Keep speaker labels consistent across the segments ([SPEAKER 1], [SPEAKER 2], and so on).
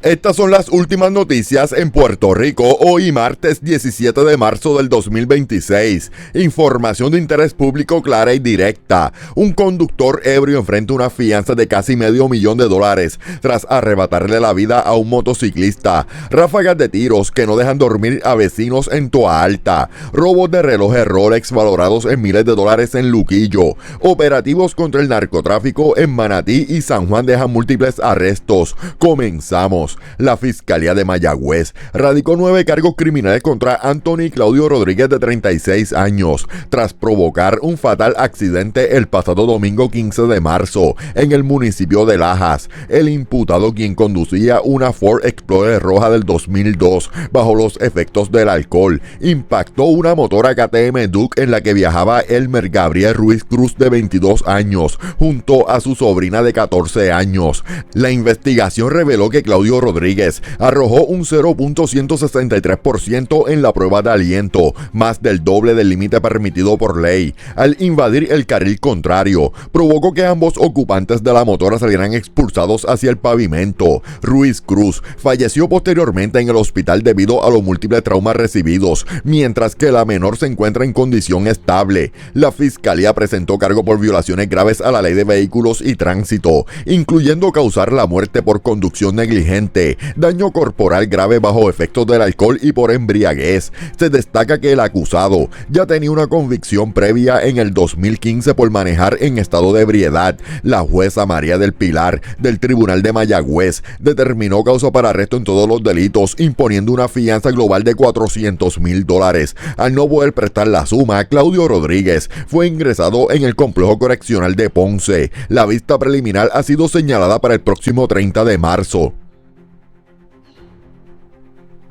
[SPEAKER 1] Estas son las últimas noticias en Puerto Rico, hoy martes 17 de marzo del 2026. Información de interés público clara y directa. Un conductor ebrio enfrenta una fianza de casi $500,000 tras arrebatarle la vida a un motociclista. Ráfagas de tiros que no dejan dormir a vecinos en Toa Alta. Robos de relojes Rolex valorados en miles de dólares en Luquillo. Operativos contra el narcotráfico en Manatí y San Juan dejan múltiples arrestos. Comenzamos. La Fiscalía de Mayagüez radicó 9 cargos criminales contra Anthony Claudio Rodríguez, de 36 años, tras provocar un fatal accidente el pasado domingo 15 de marzo en el municipio de Lajas. El imputado, quien conducía una Ford Explorer roja del 2002 bajo los efectos del alcohol, impactó una motora KTM Duke en la que viajaba Elmer Gabriel Ruiz Cruz, de 22 años, junto a su sobrina de 14 años. La investigación reveló que Claudio Rodríguez arrojó un 0.163% en la prueba de aliento, más del doble del límite permitido por ley. Al invadir el carril contrario, provocó que ambos ocupantes de la motora salieran expulsados hacia el pavimento. Ruiz Cruz falleció posteriormente en el hospital debido a los múltiples traumas recibidos, mientras que la menor se encuentra en condición estable. La Fiscalía presentó cargo por violaciones graves a la Ley de Vehículos y Tránsito, incluyendo causar la muerte por conducción negligente, daño corporal grave bajo efectos del alcohol y por embriaguez. Se destaca que el acusado ya tenía una convicción previa en el 2015 por manejar en estado de ebriedad. La jueza María del Pilar del Tribunal de Mayagüez determinó causa para arresto en todos los delitos, imponiendo una fianza global de $400,000. Al no poder prestar la suma, Claudio Rodríguez fue ingresado en el complejo correccional de Ponce. La vista preliminar ha sido señalada para el próximo 30 de marzo.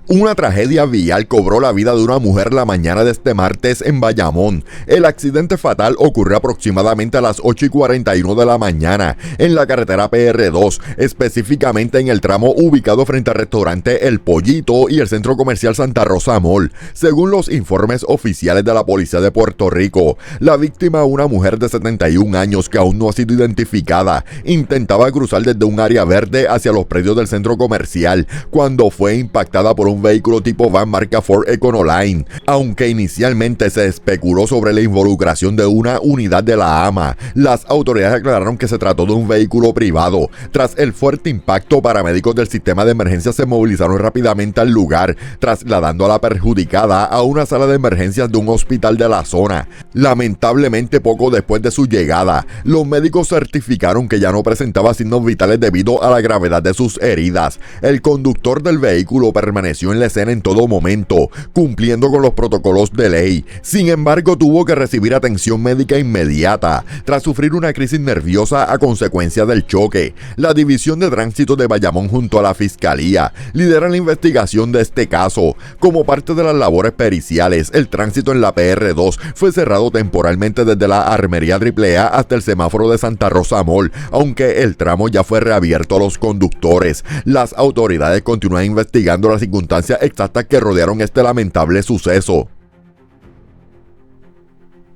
[SPEAKER 1] Una tragedia vial cobró la vida de una mujer la mañana de este martes en Bayamón. El accidente fatal ocurrió aproximadamente a las 8:41 de la mañana en la carretera PR2, específicamente en el tramo ubicado frente al restaurante El Pollito y el centro comercial Santa Rosa Mall. Según los informes oficiales de la Policía de Puerto Rico, la víctima, una mujer de 71 años que aún no ha sido identificada, intentaba cruzar desde un área verde hacia los predios del centro comercial cuando fue impactada por un vehículo tipo van marca Ford Econoline. Aunque inicialmente se especuló sobre la involucración de una unidad de la AMA, las autoridades aclararon que se trató de un vehículo privado. Tras el fuerte impacto, paramédicos del sistema de emergencia se movilizaron rápidamente al lugar, trasladando a la perjudicada a una sala de emergencias de un hospital de la zona. Lamentablemente, poco después de su llegada, los médicos certificaron que ya no presentaba signos vitales debido a la gravedad de sus heridas. El conductor del vehículo permaneció en la escena en todo momento, cumpliendo con los protocolos de ley. Sin embargo, tuvo que recibir atención médica inmediata tras sufrir una crisis nerviosa a consecuencia del choque. La División de Tránsito de Bayamón junto a la Fiscalía lidera la investigación de este caso. Como parte de las labores periciales, el tránsito en la PR2 fue cerrado temporalmente desde la Armería AAA hasta el semáforo de Santa Rosa Mall, aunque el tramo ya fue reabierto a los conductores. Las autoridades continúan investigando las circunstancias exactas que rodearon este lamentable suceso.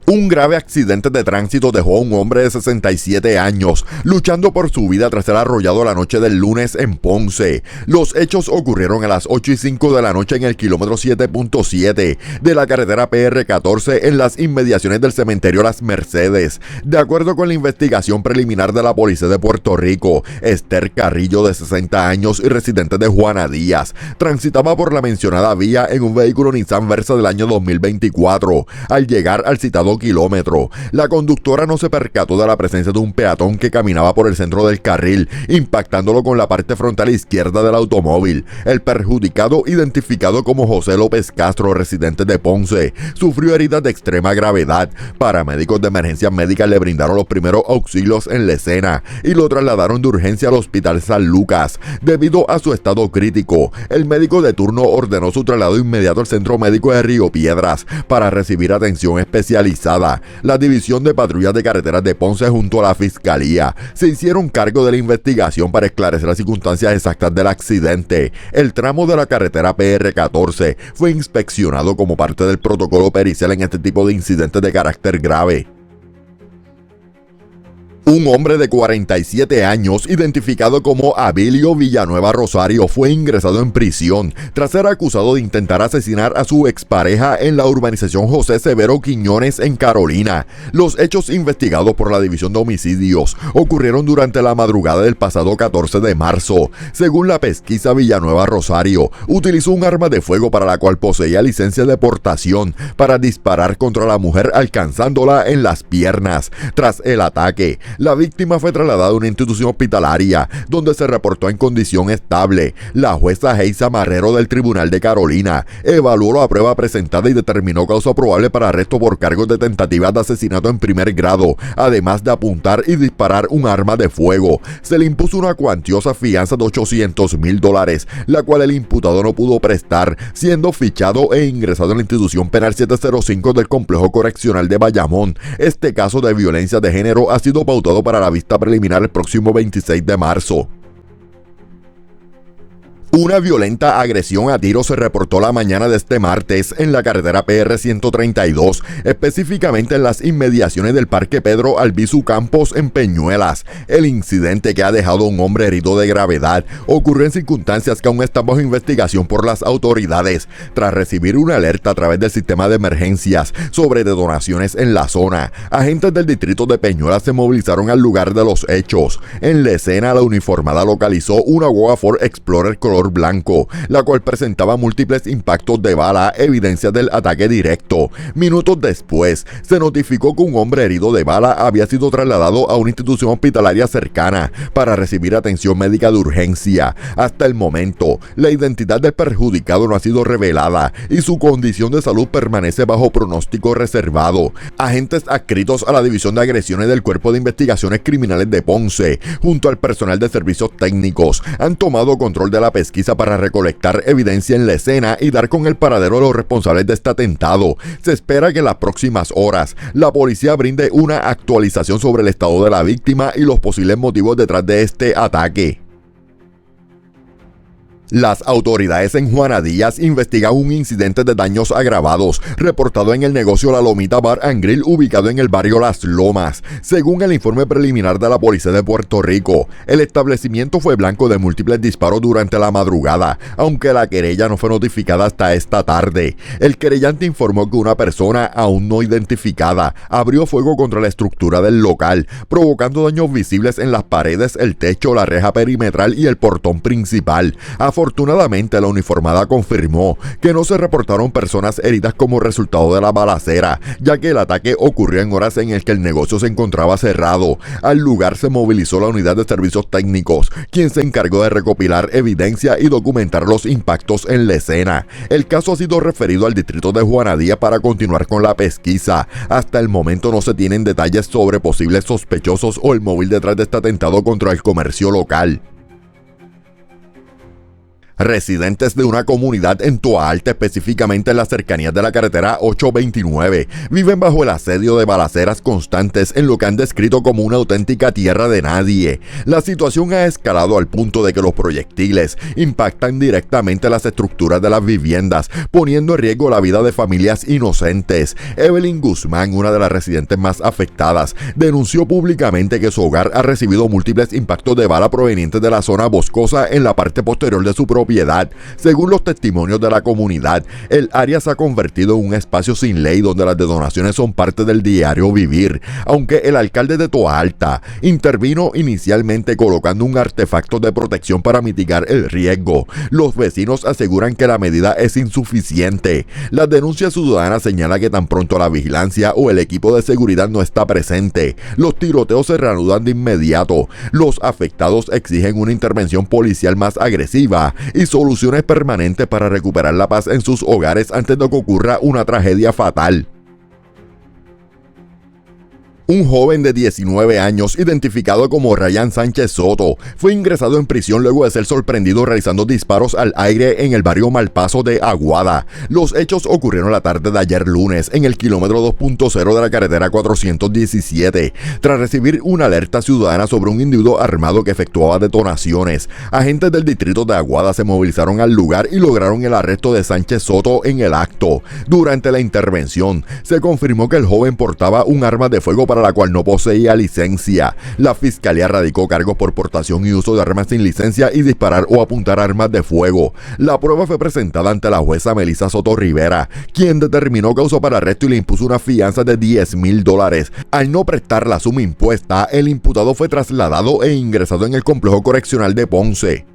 [SPEAKER 1] Un grave accidente de tránsito dejó a un hombre de 67 años luchando por su vida tras ser arrollado la noche del lunes en Ponce. Los hechos ocurrieron a las 8:05 de la noche en el kilómetro 7.7 de la carretera PR14 en las inmediaciones del cementerio Las Mercedes. De acuerdo con la investigación preliminar de la Policía de Puerto Rico, Esther Carrillo, de 60 años y residente de Juana Díaz, transitaba por la mencionada vía en un vehículo Nissan Versa del año 2024. Al llegar al citado kilómetro, la conductora no se percató de la presencia de un peatón que caminaba por el centro del carril, impactándolo con la parte frontal izquierda del automóvil. El perjudicado, identificado como José López Castro, residente de Ponce, sufrió heridas de extrema gravedad. Paramédicos de emergencias médicas le brindaron los primeros auxilios en la escena y lo trasladaron de urgencia al Hospital San Lucas. Debido a su estado crítico, el médico de turno ordenó su traslado inmediato al Centro Médico de Río Piedras para recibir atención especializada. La División de Patrullas de Carreteras de Ponce junto a la Fiscalía se hicieron cargo de la investigación para esclarecer las circunstancias exactas del accidente. El tramo de la carretera PR14 fue inspeccionado como parte del protocolo pericial en este tipo de incidentes de carácter grave. Un hombre de 47 años, identificado como Abilio Villanueva Rosario, fue ingresado en prisión tras ser acusado de intentar asesinar a su expareja en la urbanización José Severo Quiñones en Carolina. Los hechos investigados por la División de Homicidios ocurrieron durante la madrugada del pasado 14 de marzo. Según la pesquisa, Villanueva Rosario utilizó un arma de fuego para la cual poseía licencia de portación para disparar contra la mujer, alcanzándola en las piernas. Tras el ataque, la víctima fue trasladada a una institución hospitalaria donde se reportó en condición estable. La jueza Geisa Marrero del Tribunal de Carolina evaluó la prueba presentada y determinó causa probable para arresto por cargos de tentativa de asesinato en primer grado, además de apuntar y disparar un arma de fuego. Se le impuso una cuantiosa fianza de $800,000, la cual el imputado no pudo prestar, siendo fichado e ingresado en la institución penal 705 del Complejo Correccional de Bayamón. Este caso de violencia de género ha sido pautado para la vista preliminar el próximo 26 de marzo. Una violenta agresión a tiros se reportó la mañana de este martes en la carretera PR 132, específicamente en las inmediaciones del Parque Pedro Albizu Campos en Peñuelas. El incidente, que ha dejado a un hombre herido de gravedad, ocurrió en circunstancias que aún están bajo investigación por las autoridades, tras recibir una alerta a través del sistema de emergencias sobre detonaciones en la zona. Agentes del distrito de Peñuelas se movilizaron al lugar de los hechos. En la escena, la uniformada localizó una guagua Ford Explorer color blanco, la cual presentaba múltiples impactos de bala, evidencia del ataque directo. Minutos después, se notificó que un hombre herido de bala había sido trasladado a una institución hospitalaria cercana para recibir atención médica de urgencia. Hasta el momento, la identidad del perjudicado no ha sido revelada y su condición de salud permanece bajo pronóstico reservado. Agentes adscritos a la División de Agresiones del Cuerpo de Investigaciones Criminales de Ponce, junto al personal de servicios técnicos, han tomado control de la pesquisa para recolectar evidencia en la escena y dar con el paradero de los responsables de este atentado. Se espera que en las próximas horas la policía brinde una actualización sobre el estado de la víctima y los posibles motivos detrás de este ataque. Las autoridades en Juana Díaz investigan un incidente de daños agravados reportado en el negocio La Lomita Bar and Grill, ubicado en el barrio Las Lomas. Según el informe preliminar de la Policía de Puerto Rico, el establecimiento fue blanco de múltiples disparos durante la madrugada, aunque la querella no fue notificada hasta esta tarde. El querellante informó que una persona aún no identificada abrió fuego contra la estructura del local, provocando daños visibles en las paredes, el techo, la reja perimetral y el portón principal. Afortunadamente, la uniformada confirmó que no se reportaron personas heridas como resultado de la balacera, ya que el ataque ocurrió en horas en las que el negocio se encontraba cerrado. Al lugar se movilizó la unidad de servicios técnicos, quien se encargó de recopilar evidencia y documentar los impactos en la escena. El caso ha sido referido al distrito de Juana Díaz para continuar con la pesquisa. Hasta el momento no se tienen detalles sobre posibles sospechosos o el móvil detrás de este atentado contra el comercio local. Residentes de una comunidad en Toa Alta, específicamente en las cercanías de la carretera 829, viven bajo el asedio de balaceras constantes en lo que han descrito como una auténtica tierra de nadie. La situación ha escalado al punto de que los proyectiles impactan directamente las estructuras de las viviendas, poniendo en riesgo la vida de familias inocentes. Evelyn Guzmán, una de las residentes más afectadas, denunció públicamente que su hogar ha recibido múltiples impactos de bala provenientes de la zona boscosa en la parte posterior de su propiedad. Según los testimonios de la comunidad, el área se ha convertido en un espacio sin ley donde las detonaciones son parte del diario vivir, aunque el alcalde de Toa Alta intervino inicialmente colocando un artefacto de protección para mitigar el riesgo. Los vecinos aseguran que la medida es insuficiente. La denuncia ciudadana señala que tan pronto la vigilancia o el equipo de seguridad no está presente, los tiroteos se reanudan de inmediato. Los afectados exigen una intervención policial más agresiva y soluciones permanentes para recuperar la paz en sus hogares antes de que ocurra una tragedia fatal. Un joven de 19 años, identificado como Ryan Sánchez Soto, fue ingresado en prisión luego de ser sorprendido realizando disparos al aire en el barrio Malpaso de Aguada. Los hechos ocurrieron la tarde de ayer lunes en el kilómetro 2.0 de la carretera 417, tras recibir una alerta ciudadana sobre un individuo armado que efectuaba detonaciones. Agentes del distrito de Aguada se movilizaron al lugar y lograron el arresto de Sánchez Soto en el acto. Durante la intervención, se confirmó que el joven portaba un arma de fuego para para la cual no poseía licencia. La fiscalía radicó cargos por portación y uso de armas sin licencia y disparar o apuntar armas de fuego. La prueba fue presentada ante la jueza Melissa Soto Rivera, quien determinó causa para arresto y le impuso una fianza de $10,000. Al no prestar la suma impuesta, el imputado fue trasladado e ingresado en el complejo correccional de Ponce.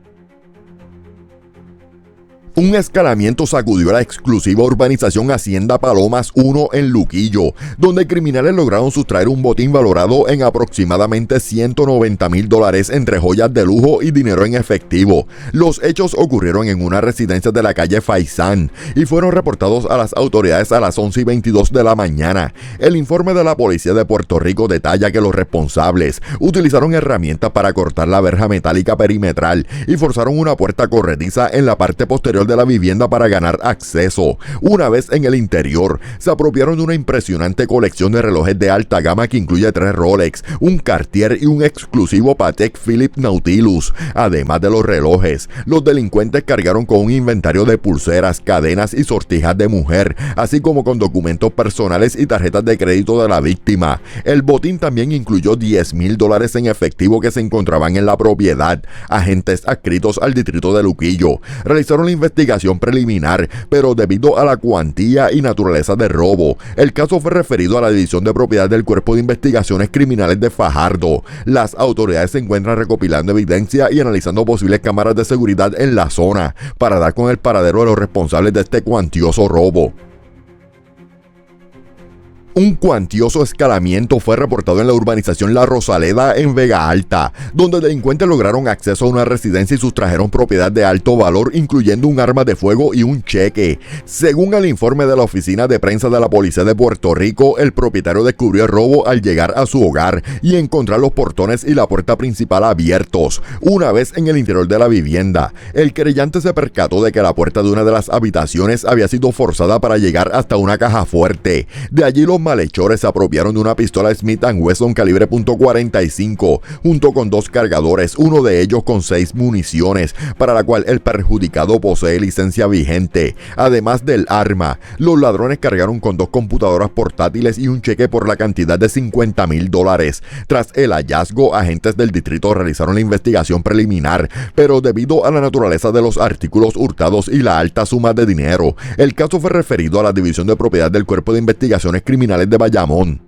[SPEAKER 1] Un escalamiento sacudió la exclusiva urbanización Hacienda Palomas 1 en Luquillo, donde criminales lograron sustraer un botín valorado en aproximadamente $190,000 entre joyas de lujo y dinero en efectivo. Los hechos ocurrieron en una residencia de la calle Faisán y fueron reportados a las autoridades a las 11:22 de la mañana. El informe de la Policía de Puerto Rico detalla que los responsables utilizaron herramientas para cortar la verja metálica perimetral y forzaron una puerta corrediza en la parte posterior de la vivienda para ganar acceso. Una vez en el interior, se apropiaron de una impresionante colección de relojes de alta gama que incluye 3 Rolex, un Cartier y un exclusivo Patek Philippe Nautilus. Además de los relojes, los delincuentes cargaron con un inventario de pulseras, cadenas y sortijas de mujer, así como con documentos personales y tarjetas de crédito de la víctima. El botín también incluyó $10,000 en efectivo que se encontraban en la propiedad. Agentes adscritos al distrito de Luquillo realizaron la investigación preliminar, pero debido a la cuantía y naturaleza del robo, el caso fue referido a la División de Propiedad del Cuerpo de Investigaciones Criminales de Fajardo. Las autoridades se encuentran recopilando evidencia y analizando posibles cámaras de seguridad en la zona para dar con el paradero de los responsables de este cuantioso robo. Un cuantioso escalamiento fue reportado en la urbanización La Rosaleda en Vega Alta, donde delincuentes lograron acceso a una residencia y sustrajeron propiedad de alto valor, incluyendo un arma de fuego y un cheque. Según el informe de la oficina de prensa de la Policía de Puerto Rico, el propietario descubrió el robo al llegar a su hogar y encontrar los portones y la puerta principal abiertos. Una vez en el interior de la vivienda, el querellante se percató de que la puerta de una de las habitaciones había sido forzada para llegar hasta una caja fuerte. De allí los malhechores se apropiaron de una pistola Smith & Wesson calibre .45 junto con 2 cargadores, uno de ellos con 6 municiones, para la cual el perjudicado posee licencia vigente. Además del arma, los ladrones cargaron con 2 computadoras portátiles y un cheque por la cantidad de $50,000. Tras el hallazgo, agentes del distrito realizaron la investigación preliminar, pero debido a la naturaleza de los artículos hurtados y la alta suma de dinero, el caso fue referido a la División de Propiedad del Cuerpo de Investigaciones Criminales de Bayamón.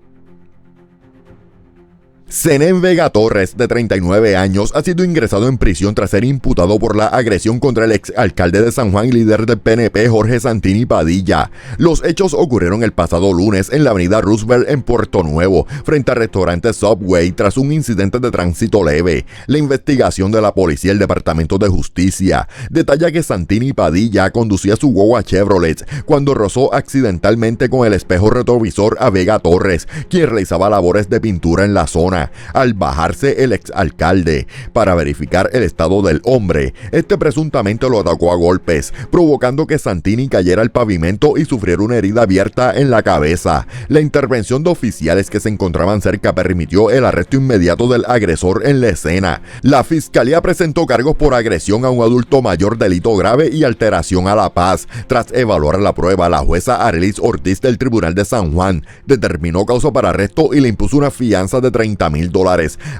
[SPEAKER 1] Zenén Vega Torres, de 39 años, ha sido ingresado en prisión tras ser imputado por la agresión contra el exalcalde de San Juan y líder del PNP, Jorge Santini Padilla. Los hechos ocurrieron el pasado lunes en la avenida Roosevelt en Puerto Nuevo, frente al restaurante Subway, tras un incidente de tránsito leve. La investigación de la policía y el Departamento de Justicia detalla que Santini Padilla conducía su guagua Chevrolet cuando rozó accidentalmente con el espejo retrovisor a Vega Torres, quien realizaba labores de pintura en la zona. Al bajarse el exalcalde para verificar el estado del hombre, este presuntamente lo atacó a golpes, provocando que Santini cayera al pavimento y sufriera una herida abierta en la cabeza. La intervención de oficiales que se encontraban cerca permitió el arresto inmediato del agresor en la escena. La fiscalía presentó cargos por agresión a un adulto mayor, delito grave y alteración a la paz. Tras evaluar la prueba, la jueza Arelis Ortiz del Tribunal de San Juan determinó causa para arresto y le impuso una fianza de $30,000.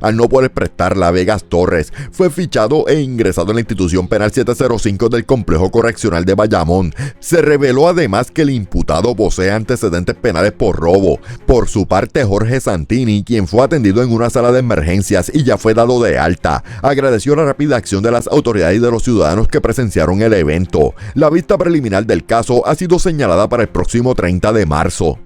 [SPEAKER 1] Al no poder prestarla, Vegas Torres fue fichado e ingresado en la institución penal 705 del complejo correccional de Bayamón. Se reveló además que el imputado posee antecedentes penales por robo. Por su parte, Jorge Santini, quien fue atendido en una sala de emergencias y ya fue dado de alta, agradeció la rápida acción de las autoridades y de los ciudadanos que presenciaron el evento. La vista preliminar del caso ha sido señalada para el próximo 30 de marzo.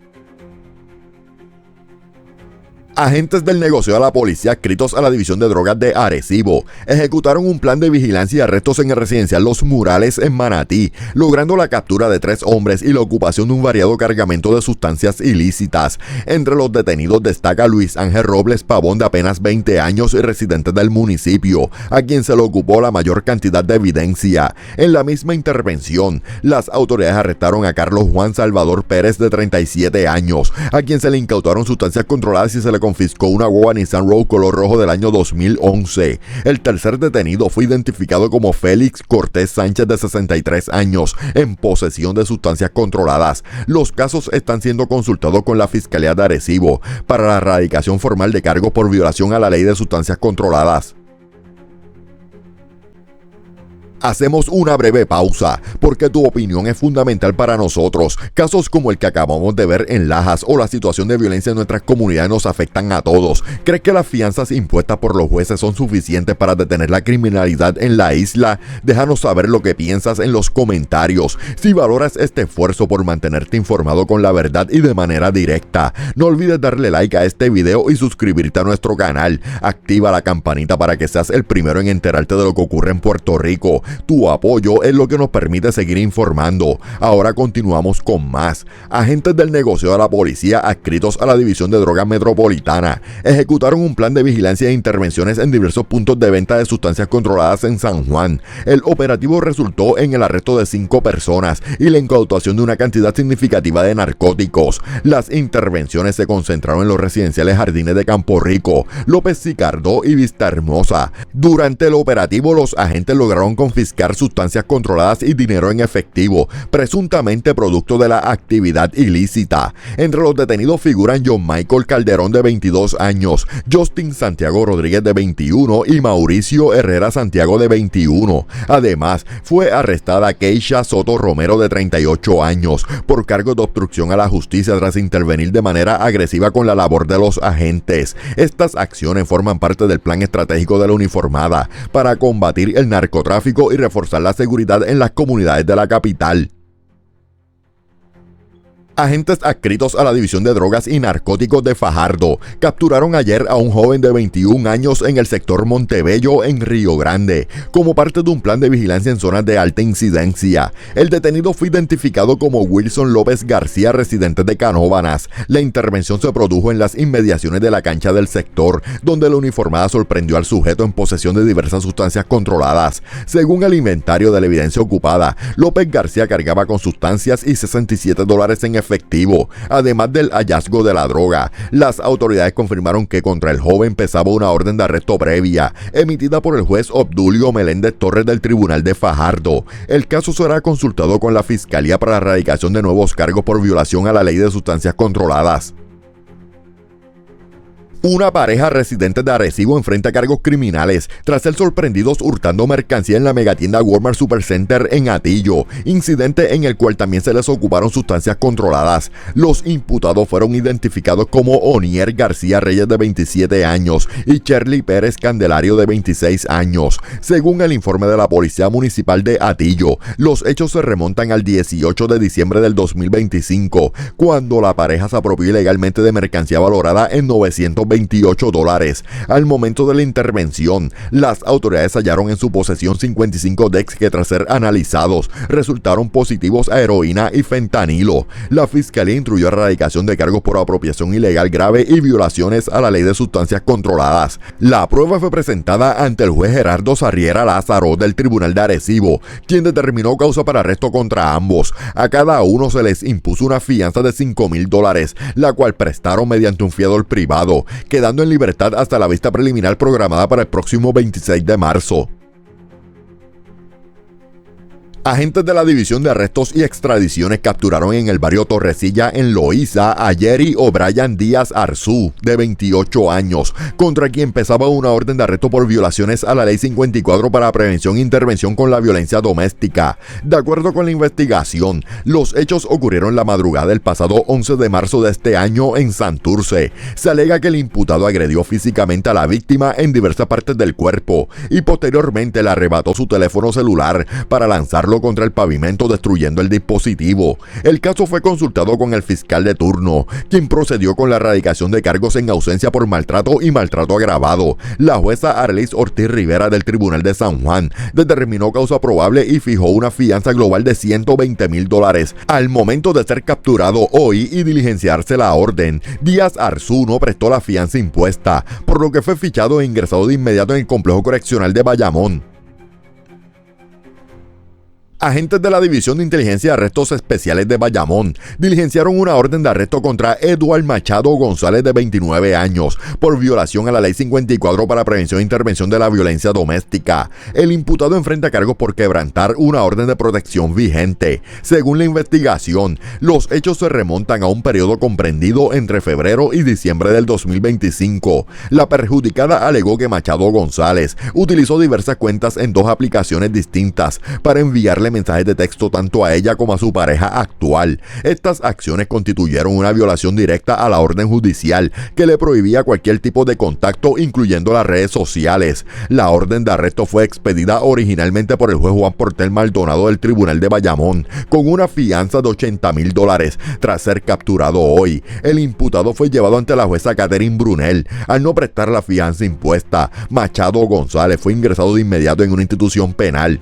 [SPEAKER 1] Agentes del negocio de la policía adscritos a la División de Drogas de Arecibo ejecutaron un plan de vigilancia y arrestos en el residencial Los Murales en Manatí, logrando la captura de 3 hombres y la ocupación de un variado cargamento de sustancias ilícitas. Entre los detenidos destaca Luis Ángel Robles Pavón, de apenas 20 años y residente del municipio, a quien se le ocupó la mayor cantidad de evidencia. En la misma intervención, las autoridades arrestaron a Carlos Juan Salvador Pérez, de 37 años, a quien se le incautaron sustancias controladas y se le confiscó una guagua Nissan Rogue color rojo del año 2011. El tercer detenido fue identificado como Félix Cortés Sánchez, de 63 años, en posesión de sustancias controladas. Los casos están siendo consultados con la Fiscalía de Arecibo para la erradicación formal de cargos por violación a la ley de sustancias controladas. Hacemos una breve pausa, porque tu opinión es fundamental para nosotros. Casos como el que acabamos de ver en Lajas o la situación de violencia en nuestras comunidades nos afectan a todos. ¿Crees que las fianzas impuestas por los jueces son suficientes para detener la criminalidad en la isla? Déjanos saber lo que piensas en los comentarios. Si valoras este esfuerzo por mantenerte informado con la verdad y de manera directa, no olvides darle like a este video y suscribirte a nuestro canal. Activa la campanita para que seas el primero en enterarte de lo que ocurre en Puerto Rico. Tu apoyo es lo que nos permite seguir informando. Ahora continuamos con más. Agentes del negocio de la policía adscritos a la División de Drogas Metropolitana ejecutaron un plan de vigilancia e intervenciones en diversos puntos de venta de sustancias controladas en San Juan. El operativo resultó en el arresto de 5 personas y la incautación de una cantidad significativa de narcóticos. Las intervenciones se concentraron en los residenciales Jardines de Campo Rico, López Sicardó y Vista Hermosa. Durante el operativo, los agentes lograron confiscar sustancias controladas y dinero en efectivo, presuntamente producto de la actividad ilícita. Entre los detenidos figuran John Michael Calderón, de 22 años, Justin Santiago Rodríguez, de 21, y Mauricio Herrera Santiago, de 21. Además, fue arrestada Keisha Soto Romero, de 38 años, por cargos de obstrucción a la justicia tras intervenir de manera agresiva con la labor de los agentes. Estas acciones forman parte del plan estratégico de la uniformada para combatir el narcotráfico y reforzar la seguridad en las comunidades de la capital. Agentes adscritos a la División de Drogas y Narcóticos de Fajardo capturaron ayer a un joven de 21 años en el sector Montebello, en Río Grande, como parte de un plan de vigilancia en zonas de alta incidencia. El detenido fue identificado como Wilson López García, residente de Canóvanas. La intervención se produjo en las inmediaciones de la cancha del sector, donde la uniformada sorprendió al sujeto en posesión de diversas sustancias controladas. Según el inventario de la evidencia ocupada, López García cargaba con sustancias y $67 en efectivo, además del hallazgo de la droga. Las autoridades confirmaron que contra el joven pesaba una orden de arresto previa, emitida por el juez Obdulio Meléndez Torres del Tribunal de Fajardo. El caso será consultado con la Fiscalía para la erradicación de nuevos cargos por violación a la ley de sustancias controladas. Una pareja residente de Arecibo enfrenta cargos criminales tras ser sorprendidos hurtando mercancía en la megatienda Walmart Supercenter en Atillo, incidente en el cual también se les ocuparon sustancias controladas. Los imputados fueron identificados como Onier García Reyes, de 27 años, y Shirley Pérez Candelario, de 26 años. Según el informe de la Policía Municipal de Atillo, los hechos se remontan al 18 de diciembre del 2025, cuando la pareja se apropió ilegalmente de mercancía valorada en $928. Al momento de la intervención, las autoridades hallaron en su posesión 55 decks que, tras ser analizados, resultaron positivos a heroína y fentanilo. La Fiscalía instruyó erradicación de cargos por apropiación ilegal grave y violaciones a la ley de sustancias controladas. La prueba fue presentada ante el juez Gerardo Sarriera Lázaro del Tribunal de Arecibo, quien determinó causa para arresto contra ambos. A cada uno se les impuso una fianza de $5,000, la cual prestaron mediante un fiador privado, quedando en libertad hasta la vista preliminar programada para el próximo 26 de marzo. Agentes de la División de Arrestos y Extradiciones capturaron en el barrio Torrecilla, en Loíza, a Jerry O'Brien Díaz Arzú, de 28 años, contra quien pesaba una orden de arresto por violaciones a la Ley 54 para prevención e intervención con la violencia doméstica. De acuerdo con la investigación, los hechos ocurrieron la madrugada del pasado 11 de marzo de este año en Santurce. Se alega que el imputado agredió físicamente a la víctima en diversas partes del cuerpo y posteriormente le arrebató su teléfono celular para lanzarlo contra el pavimento, destruyendo el dispositivo. El caso fue consultado con el fiscal de turno, quien procedió con la erradicación de cargos en ausencia por maltrato y maltrato agravado. La jueza Arlis Ortiz Rivera del Tribunal de San Juan determinó causa probable y fijó una fianza global de $120,000. Al momento de ser capturado hoy y diligenciarse la orden, Díaz Arzú no prestó la fianza impuesta, por lo que fue fichado e ingresado de inmediato en el complejo correccional de Bayamón. Agentes de la División de Inteligencia y Arrestos Especiales de Bayamón diligenciaron una orden de arresto contra Eduard Machado González, de 29 años, por violación a la Ley 54 para prevención e intervención de la violencia doméstica. El imputado enfrenta cargos por quebrantar una orden de protección vigente. Según la investigación, los hechos se remontan a un periodo comprendido entre febrero y diciembre del 2025. La perjudicada alegó que Machado González utilizó diversas cuentas en dos aplicaciones distintas para enviarle mensajes de texto tanto a ella como a su pareja actual. Estas acciones constituyeron una violación directa a la orden judicial que le prohibía cualquier tipo de contacto, incluyendo las redes sociales. La orden de arresto fue expedida originalmente por el juez Juan Portel Maldonado del Tribunal de Bayamón, con una fianza de $80,000. Tras ser capturado hoy, el imputado fue llevado ante la jueza Catherine Brunel. Al no prestar la fianza impuesta, Machado González fue ingresado de inmediato en una institución penal.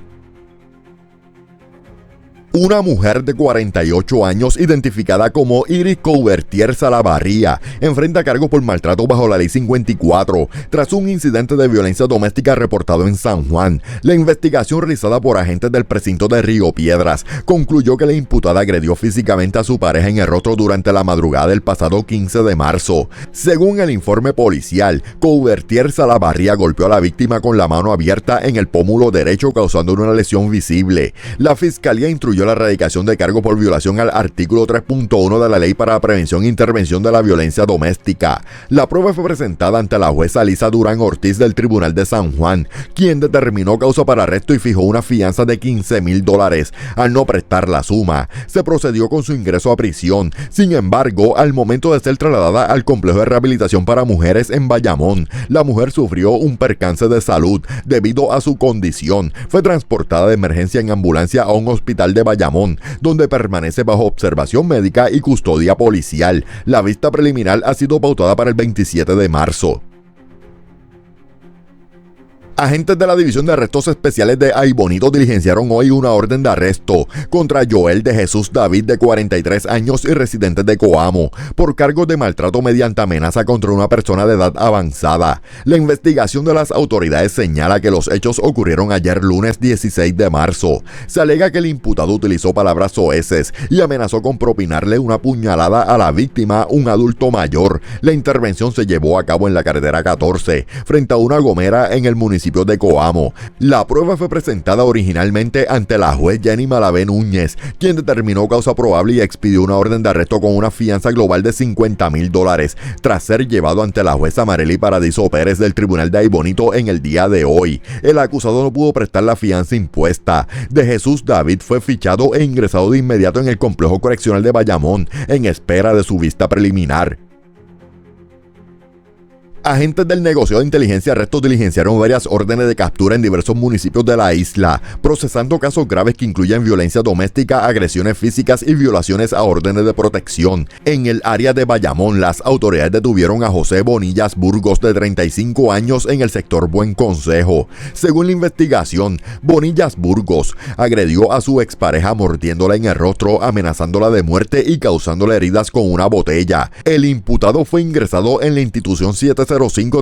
[SPEAKER 1] Una mujer de 48 años, identificada como Iris Couvertier Salavarría, enfrenta cargos por maltrato bajo la Ley 54 tras un incidente de violencia doméstica reportado en San Juan. La investigación realizada por agentes del precinto de Río Piedras concluyó que la imputada agredió físicamente a su pareja en el rostro durante la madrugada del pasado 15 de marzo. Según el informe policial, Couvertier Salavarría golpeó a la víctima con la mano abierta en el pómulo derecho, causando una lesión visible. La fiscalía instruyó la erradicación de cargo por violación al artículo 3.1 de la Ley para la Prevención e Intervención de la Violencia Doméstica. La prueba fue presentada ante la jueza Lisa Durán Ortiz del Tribunal de San Juan, quien determinó causa para arresto y fijó una fianza de $15,000. Al no prestar la suma, se procedió con su ingreso a prisión. Sin embargo, al momento de ser trasladada al complejo de rehabilitación para mujeres en Bayamón, la mujer sufrió un percance de salud. Debido a su condición, fue transportada de emergencia en ambulancia a un hospital de Bayamón, donde permanece bajo observación médica y custodia policial. La vista preliminar ha sido pautada para el 27 de marzo. Agentes de la División de Arrestos Especiales de Aibonito diligenciaron hoy una orden de arresto contra Joel de Jesús David, de 43 años y residente de Coamo, por cargos de maltrato mediante amenaza contra una persona de edad avanzada. La investigación de las autoridades señala que los hechos ocurrieron ayer lunes 16 de marzo. Se alega que el imputado utilizó palabras soeces y amenazó con propinarle una puñalada a la víctima, un adulto mayor. La intervención se llevó a cabo en la carretera 14, frente a una gomera en el municipio de Coamo. La prueba fue presentada originalmente ante la juez Jenny Malavé Núñez, quien determinó causa probable y expidió una orden de arresto con una fianza global de $50,000, tras ser llevado ante la jueza Marely Paradiso Pérez del Tribunal de Aibonito en el día de hoy. El acusado no pudo prestar la fianza impuesta. De Jesús David fue fichado e ingresado de inmediato en el complejo correccional de Bayamón, en espera de su vista preliminar. Agentes del negocio de inteligencia y arrestos diligenciaron varias órdenes de captura en diversos municipios de la isla, procesando casos graves que incluyen violencia doméstica, agresiones físicas y violaciones a órdenes de protección. En el área de Bayamón, las autoridades detuvieron a José Bonillas Burgos, de 35 años, en el sector Buen Consejo. Según la investigación, Bonillas Burgos agredió a su expareja mordiéndola en el rostro, amenazándola de muerte y causándole heridas con una botella. El imputado fue ingresado en la institución 705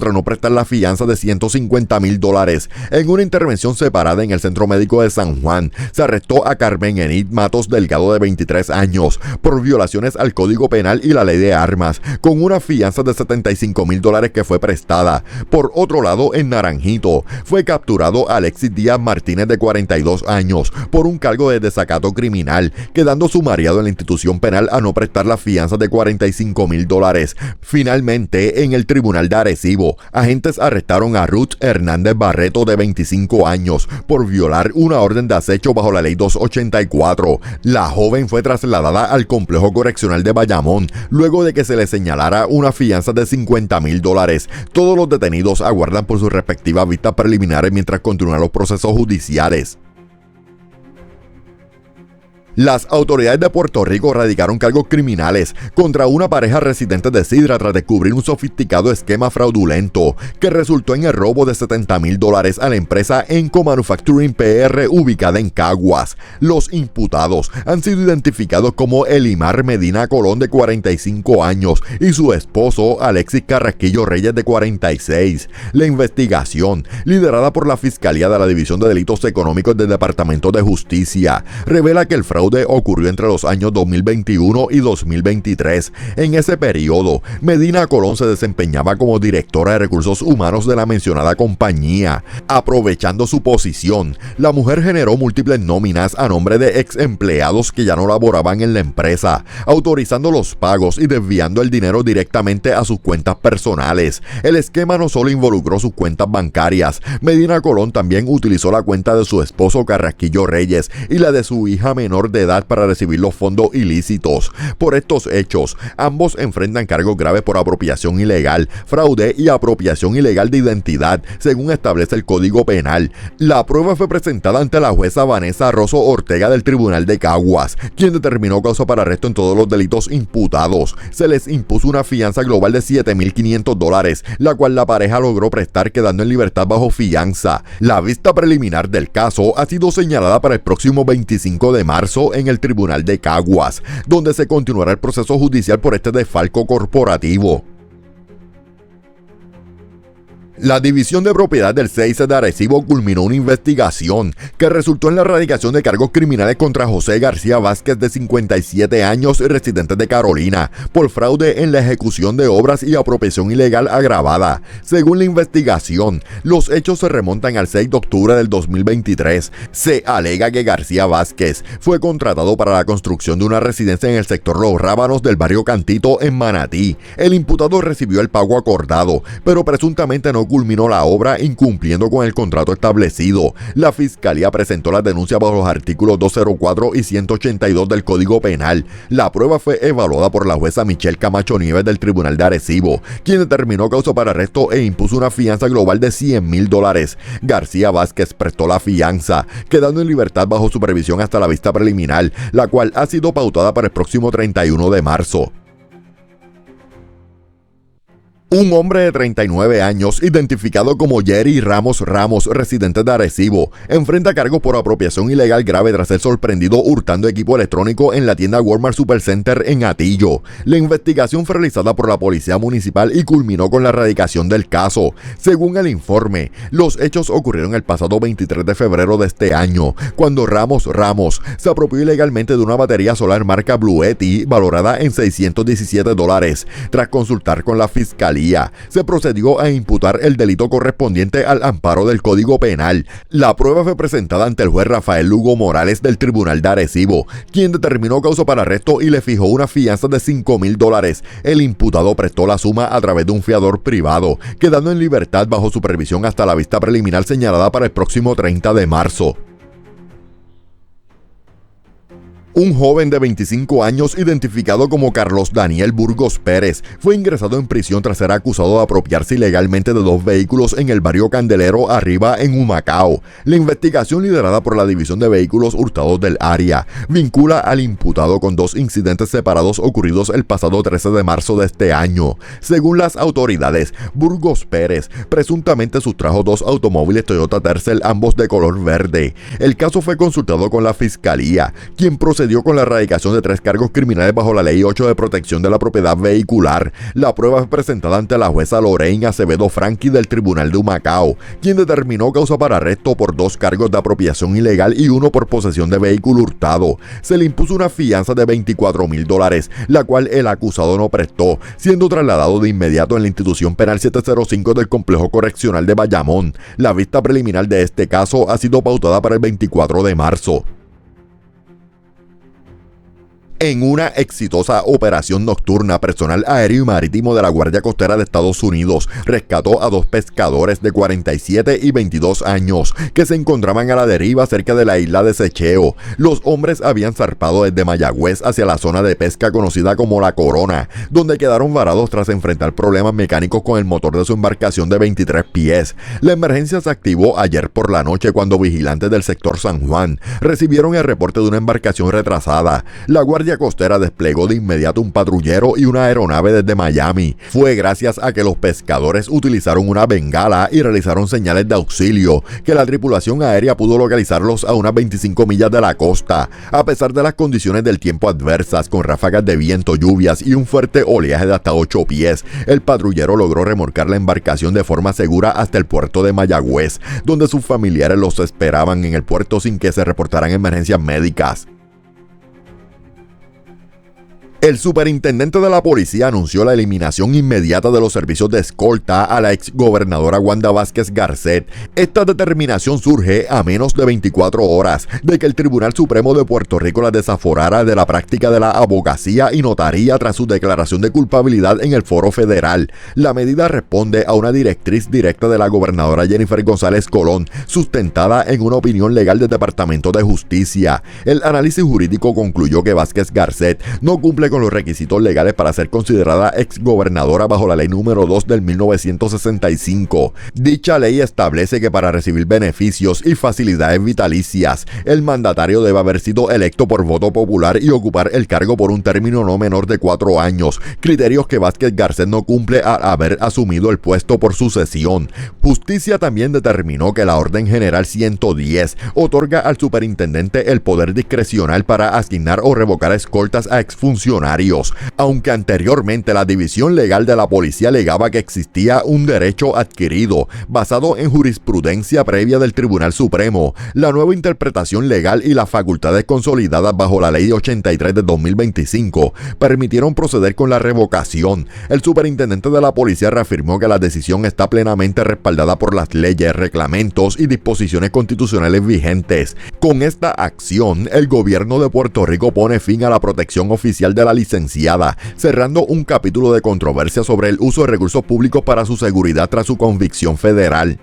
[SPEAKER 1] tras no prestar la fianza de $150,000. En una intervención separada en el Centro Médico de San Juan, se arrestó a Carmen Enid Matos Delgado, de 23 años, por violaciones al Código Penal y la Ley de Armas, con una fianza de $75,000 que fue prestada. Por otro lado, en Naranjito, fue capturado Alexis Díaz Martínez, de 42 años, por un cargo de desacato criminal, quedando sumariado en la institución penal a no prestar la fianza de $45,000. Finalmente, en el Tribunal de Arecibo, agentes arrestaron a Ruth Hernández Barreto, de 25 años, por violar una orden de acecho bajo la Ley 284. La joven fue trasladada al complejo correccional de Bayamón, luego de que se le señalara una fianza de $50,000. Todos los detenidos aguardan por sus respectivas vistas preliminares mientras continúan los procesos judiciales. Las autoridades de Puerto Rico radicaron cargos criminales contra una pareja residente de Sidra tras descubrir un sofisticado esquema fraudulento que resultó en el robo de $70,000 a la empresa Enco Manufacturing PR ubicada en Caguas. Los imputados han sido identificados como Elimar Medina Colón, de 45 años, y su esposo Alexis Carrasquillo Reyes, de 46. La investigación, liderada por la Fiscalía de la División de Delitos Económicos del Departamento de Justicia, revela que el fraude ocurrió entre los años 2021 y 2023. En ese periodo, Medina Colón se desempeñaba como directora de recursos humanos de la mencionada compañía. Aprovechando su posición, la mujer generó múltiples nóminas a nombre de ex empleados que ya no laboraban en la empresa, autorizando los pagos y desviando el dinero directamente a sus cuentas personales. El esquema no solo involucró sus cuentas bancarias, Medina Colón también utilizó la cuenta de su esposo Carrasquillo Reyes y la de su hija menor de edad para recibir los fondos ilícitos. Por estos hechos, ambos enfrentan cargos graves por apropiación ilegal, fraude y apropiación ilegal de identidad, según establece el Código Penal. La prueba fue presentada ante la jueza Vanessa Rosso Ortega del Tribunal de Caguas, quien determinó causa para arresto en todos los delitos imputados. Se les impuso una fianza global de $7,500, la cual la pareja logró prestar, quedando en libertad bajo fianza. La vista preliminar del caso ha sido señalada para el próximo 25 de marzo en el Tribunal de Caguas, donde se continuará el proceso judicial por este desfalco corporativo. La División de Propiedad del CIC de Arecibo culminó una investigación que resultó en la erradicación de cargos criminales contra José García Vázquez, de 57 años y residente de Carolina, por fraude en la ejecución de obras y apropiación ilegal agravada. Según la investigación, los hechos se remontan al 6 de octubre del 2023. Se alega que García Vázquez fue contratado para la construcción de una residencia en el sector Los Rábanos del barrio Cantito, en Manatí. El imputado recibió el pago acordado, pero presuntamente no culminó la obra, incumpliendo con el contrato establecido. La Fiscalía presentó la denuncia bajo los artículos 204 y 182 del Código Penal. La prueba fue evaluada por la jueza Michelle Camacho Nieves del Tribunal de Arecibo, quien determinó causa para arresto e impuso una fianza global de $100,000. García Vázquez prestó la fianza, quedando en libertad bajo supervisión hasta la vista preliminar, la cual ha sido pautada para el próximo 31 de marzo. Un hombre de 39 años, identificado como Jerry Ramos, residente de Arecibo, enfrenta cargos por apropiación ilegal grave tras ser sorprendido hurtando equipo electrónico en la tienda Walmart Supercenter en Atillo. La investigación fue realizada por la Policía Municipal y culminó con la erradicación del caso. Según el informe, los hechos ocurrieron el pasado 23 de febrero de este año, cuando Ramos se apropió ilegalmente de una batería solar marca Bluetti valorada en $617. Tras consultar con la Fiscalía, se procedió a imputar el delito correspondiente al amparo del Código Penal. La prueba fue presentada ante el juez Rafael Lugo Morales del Tribunal de Arecibo, quien determinó causa para arresto y le fijó una fianza de $5,000. El imputado prestó la suma a través de un fiador privado, quedando en libertad bajo supervisión hasta la vista preliminar señalada para el próximo 30 de marzo. Un joven de 25 años, identificado como Carlos Daniel Burgos Pérez, fue ingresado en prisión tras ser acusado de apropiarse ilegalmente de 2 vehículos en el barrio Candelero Arriba, en Humacao. La investigación, liderada por la División de Vehículos Hurtados del área, vincula al imputado con 2 incidentes separados ocurridos el pasado 13 de marzo de este año. Según las autoridades, Burgos Pérez presuntamente sustrajo 2 automóviles Toyota Tercel, ambos de color verde. El caso fue consultado con la Fiscalía, quien procedió con la erradicación de 3 cargos criminales bajo la Ley 8 de Protección de la Propiedad Vehicular. La prueba fue presentada ante la jueza Lorraine Acevedo Franqui del Tribunal de Humacao, quien determinó causa para arresto por 2 cargos de apropiación ilegal y 1 por posesión de vehículo hurtado. Se le impuso una fianza de $24,000, la cual el acusado no prestó, siendo trasladado de inmediato en la institución penal 705 del Complejo Correccional de Bayamón. La vista preliminar de este caso ha sido pautada para el 24 de marzo. En una exitosa operación nocturna, personal aéreo y marítimo de la Guardia Costera de Estados Unidos rescató a dos pescadores de 47 y 22 años que se encontraban a la deriva cerca de la isla de Secheo. Los hombres habían zarpado desde Mayagüez hacia la zona de pesca conocida como La Corona, donde quedaron varados tras enfrentar problemas mecánicos con el motor de su embarcación de 23 pies. La emergencia se activó ayer por la noche cuando vigilantes del sector San Juan recibieron el reporte de una embarcación retrasada. La Guardia Costera desplegó de inmediato un patrullero y una aeronave desde Miami. Fue gracias a que los pescadores utilizaron una bengala y realizaron señales de auxilio que la tripulación aérea pudo localizarlos a unas 25 millas de la costa. A pesar de las condiciones del tiempo adversas, con ráfagas de viento, lluvias y un fuerte oleaje de hasta 8 pies, el patrullero logró remolcar la embarcación de forma segura hasta el puerto de Mayagüez, donde sus familiares los esperaban en el puerto sin que se reportaran emergencias médicas. El superintendente de la policía anunció la eliminación inmediata de los servicios de escolta a la exgobernadora Wanda Vázquez Garcet. Esta determinación surge a menos de 24 horas de que el Tribunal Supremo de Puerto Rico la desaforara de la práctica de la abogacía y notaría tras su declaración de culpabilidad en el foro federal. La medida responde a una directriz directa de la gobernadora Jennifer González Colón, sustentada en una opinión legal del Departamento de Justicia. El análisis jurídico concluyó que Vázquez Garcet no cumple con los requisitos legales para ser considerada exgobernadora bajo la ley número 2 del 1965. Dicha ley establece que para recibir beneficios y facilidades vitalicias, el mandatario debe haber sido electo por voto popular y ocupar el cargo por un término no menor de 4 años, criterios que Vázquez Garcet no cumple al haber asumido el puesto por sucesión. Justicia también determinó que la Orden General 110 otorga al superintendente el poder discrecional para asignar o revocar escoltas a exfuncionarios, aunque anteriormente la División Legal de la Policía alegaba que existía un derecho adquirido basado en jurisprudencia previa del Tribunal Supremo. La nueva interpretación legal y las facultades consolidadas bajo la Ley 83 de 2025 permitieron proceder con la revocación. El superintendente de la policía reafirmó que la decisión está plenamente respaldada por las leyes, reglamentos y disposiciones constitucionales vigentes. Con esta acción, el gobierno de Puerto Rico pone fin a la protección oficial de la licenciada, cerrando un capítulo de controversia sobre el uso de recursos públicos para su seguridad tras su convicción federal.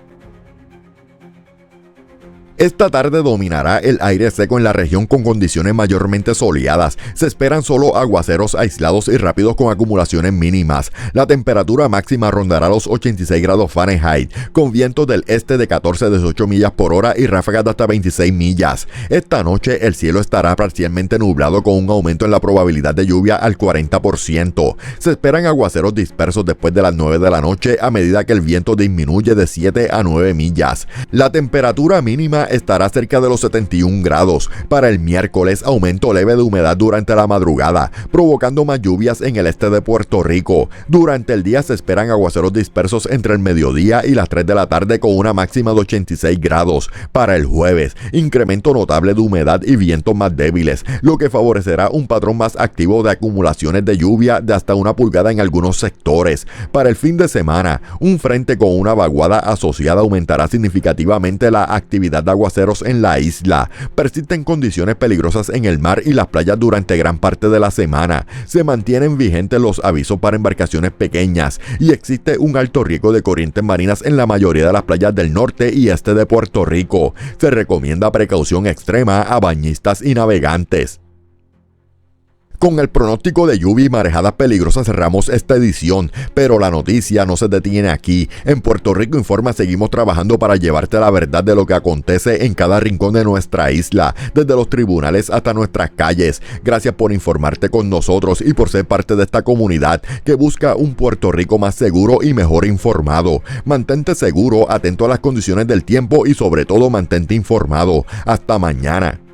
[SPEAKER 1] Esta tarde dominará el aire seco en la región con condiciones mayormente soleadas. Se esperan solo aguaceros aislados y rápidos con acumulaciones mínimas. La temperatura máxima rondará los 86 grados Fahrenheit, con vientos del este de 14 a 18 millas por hora y ráfagas de hasta 26 millas. Esta noche el cielo estará parcialmente nublado con un aumento en la probabilidad de lluvia al 40%. Se esperan aguaceros dispersos después de las 9 de la noche a medida que el viento disminuye de 7 a 9 millas. La temperatura mínima estará cerca de los 71 grados. Para el miércoles, aumento leve de humedad durante la madrugada, provocando más lluvias en el este de Puerto Rico. Durante el día se esperan aguaceros dispersos entre el mediodía y las 3 de la tarde con una máxima de 86 grados. Para el jueves, incremento notable de humedad y vientos más débiles, lo que favorecerá un patrón más activo de acumulaciones de lluvia de hasta 1 pulgada en algunos sectores. Para el fin de semana, un frente con una vaguada asociada aumentará significativamente la actividad de aguaceros en la isla. Persisten condiciones peligrosas en el mar y las playas durante gran parte de la semana. Se mantienen vigentes los avisos para embarcaciones pequeñas y existe un alto riesgo de corrientes marinas en la mayoría de las playas del norte y este de Puerto Rico. Se recomienda precaución extrema a bañistas y navegantes. Con el pronóstico de lluvia y marejadas peligrosas cerramos esta edición, pero la noticia no se detiene aquí. En Puerto Rico Informa seguimos trabajando para llevarte la verdad de lo que acontece en cada rincón de nuestra isla, desde los tribunales hasta nuestras calles. Gracias por informarte con nosotros y por ser parte de esta comunidad que busca un Puerto Rico más seguro y mejor informado. Mantente seguro, atento a las condiciones del tiempo y sobre todo mantente informado. Hasta mañana.